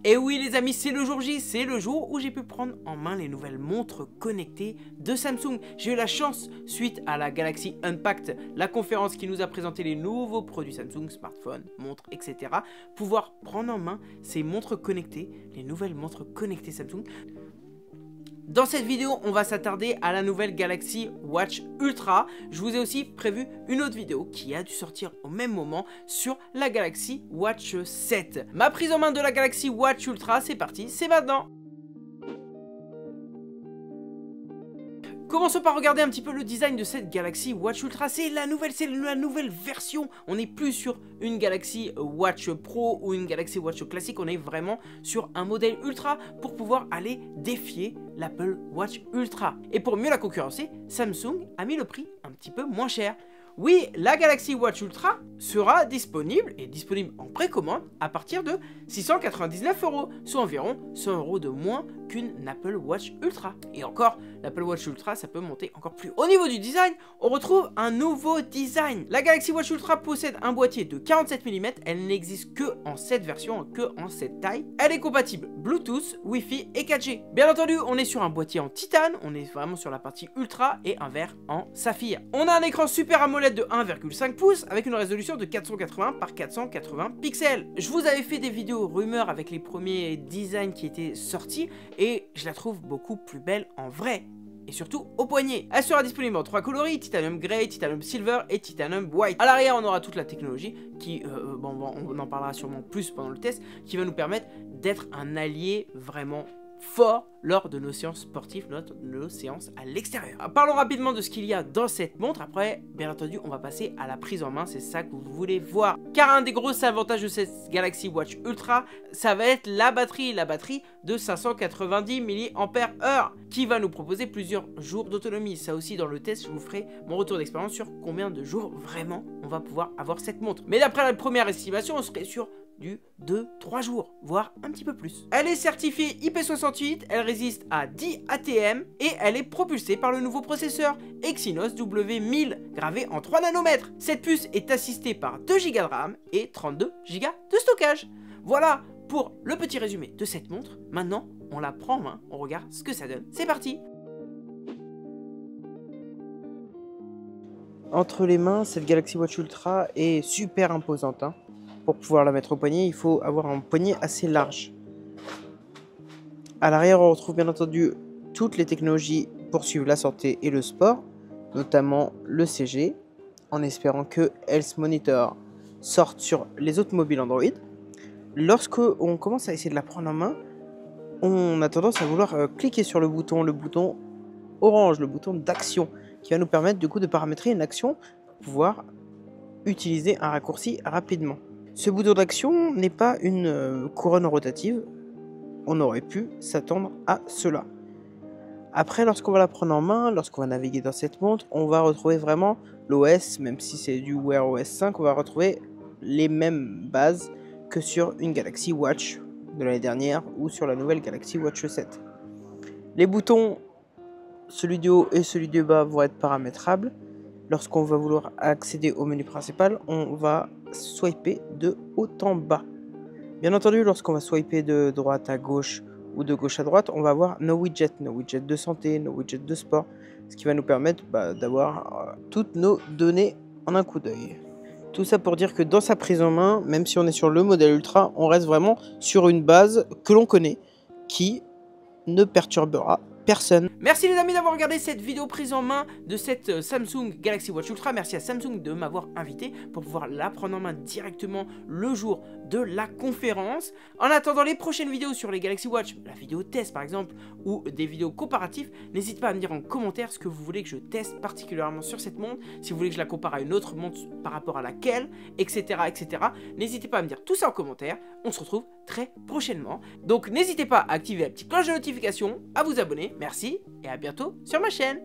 Et oui les amis, c'est le jour J, c'est le jour où j'ai pu prendre en main les nouvelles montres connectées de Samsung. J'ai eu la chance, suite à la Galaxy Unpacked, la conférence qui nous a présenté les nouveaux produits Samsung, smartphones, montres, etc. pouvoir prendre en main ces montres connectées, les nouvelles montres connectées Samsung. Dans cette vidéo, on va s'attarder à la nouvelle Galaxy Watch Ultra. Je vous ai aussi prévu une autre vidéo qui a dû sortir au même moment sur la Galaxy Watch 7. Ma prise en main de la Galaxy Watch Ultra, c'est parti, c'est maintenant. Commençons par regarder un petit peu le design de cette Galaxy Watch Ultra. C'est la nouvelle version. On n'est plus sur une Galaxy Watch Pro ou une Galaxy Watch classique. On est vraiment sur un modèle Ultra pour pouvoir aller défier l'Apple Watch Ultra. Et pour mieux la concurrencer, Samsung a mis le prix un petit peu moins cher. Oui, la Galaxy Watch Ultra sera disponible en précommande à partir de 699 €, soit environ 100 € de moins qu'une Apple Watch Ultra. Et encore, l'Apple Watch Ultra, ça peut monter encore plus haut. Au niveau du design, on retrouve un nouveau design. La Galaxy Watch Ultra possède un boîtier de 47 mm, elle n'existe que en cette version, que en cette taille. Elle est compatible Bluetooth, Wi-Fi et 4G. Bien entendu, on est sur un boîtier en titane, on est vraiment sur la partie Ultra et un verre en saphir. On a un écran Super AMOLED de 1,5 pouces avec une résolution de 480 par 480 pixels. Je vous avais fait des vidéos rumeurs avec les premiers designs qui étaient sortis et je la trouve beaucoup plus belle en vrai. Et surtout au poignet. Elle sera disponible en 3 coloris, Titanium Grey, Titanium Silver et Titanium White. À l'arrière, on aura toute la technologie qui, on en parlera sûrement plus pendant le test, qui va nous permettre d'être un allié vraiment fort lors de nos séances sportives, nos séances à l'extérieur. Parlons rapidement de ce qu'il y a dans cette montre. Après, bien entendu, on va passer à la prise en main. C'est ça que vous voulez voir. Car un des gros avantages de cette Galaxy Watch Ultra, ça va être la batterie de 590 mAh qui va nous proposer plusieurs jours d'autonomie. Ça aussi, dans le test, je vous ferai mon retour d'expérience sur combien de jours vraiment on va pouvoir avoir cette montre. Mais d'après la première estimation, on serait sur du 2-3 jours, voire un petit peu plus. Elle est certifiée IP68, elle résiste à 10 ATM et elle est propulsée par le nouveau processeur Exynos W1000 gravé en 3 nanomètres. Cette puce est assistée par 2 Go de RAM et 32 Go de stockage. Voilà pour le petit résumé de cette montre. Maintenant, on la prend en main, on regarde ce que ça donne. C'est parti! Entre les mains, cette Galaxy Watch Ultra est super imposante, hein. Pour pouvoir la mettre au poignet, il faut avoir un poignet assez large. À l'arrière, on retrouve bien entendu toutes les technologies pour suivre la santé et le sport, notamment le CG, en espérant que Health Monitor sorte sur les autres mobiles Android. Lorsque on commence à essayer de la prendre en main, on a tendance à vouloir cliquer sur le bouton orange, le bouton d'action, qui va nous permettre du coup de paramétrer une action pour pouvoir utiliser un raccourci rapidement. Ce bouton d'action n'est pas une couronne rotative, on aurait pu s'attendre à cela. Après, lorsqu'on va la prendre en main, lorsqu'on va naviguer dans cette montre, on va retrouver vraiment l'OS, même si c'est du Wear OS 5, on va retrouver les mêmes bases que sur une Galaxy Watch de l'année dernière ou sur la nouvelle Galaxy Watch 7. Les boutons, celui du haut et celui du bas, vont être paramétrables. Lorsqu'on va vouloir accéder au menu principal, on va swiper de haut en bas. Bien entendu, lorsqu'on va swiper de droite à gauche ou de gauche à droite, on va avoir nos widgets de santé, nos widgets de sport, ce qui va nous permettre d'avoir toutes nos données en un coup d'œil. Tout ça pour dire que dans sa prise en main, même si on est sur le modèle Ultra, on reste vraiment sur une base que l'on connaît, qui ne perturbera personne. Merci les amis d'avoir regardé cette vidéo prise en main de cette Samsung Galaxy Watch Ultra. Merci à Samsung de m'avoir invité pour pouvoir la prendre en main directement le jour de la conférence. En attendant les prochaines vidéos sur les Galaxy Watch, la vidéo test par exemple, ou des vidéos comparatives, n'hésitez pas à me dire en commentaire ce que vous voulez que je teste particulièrement sur cette montre, si vous voulez que je la compare à une autre montre par rapport à laquelle, etc. N'hésitez pas à me dire tout ça en commentaire. On se retrouve très prochainement. Donc n'hésitez pas à activer la petite cloche de notification, à vous abonner. Merci et à bientôt sur ma chaîne.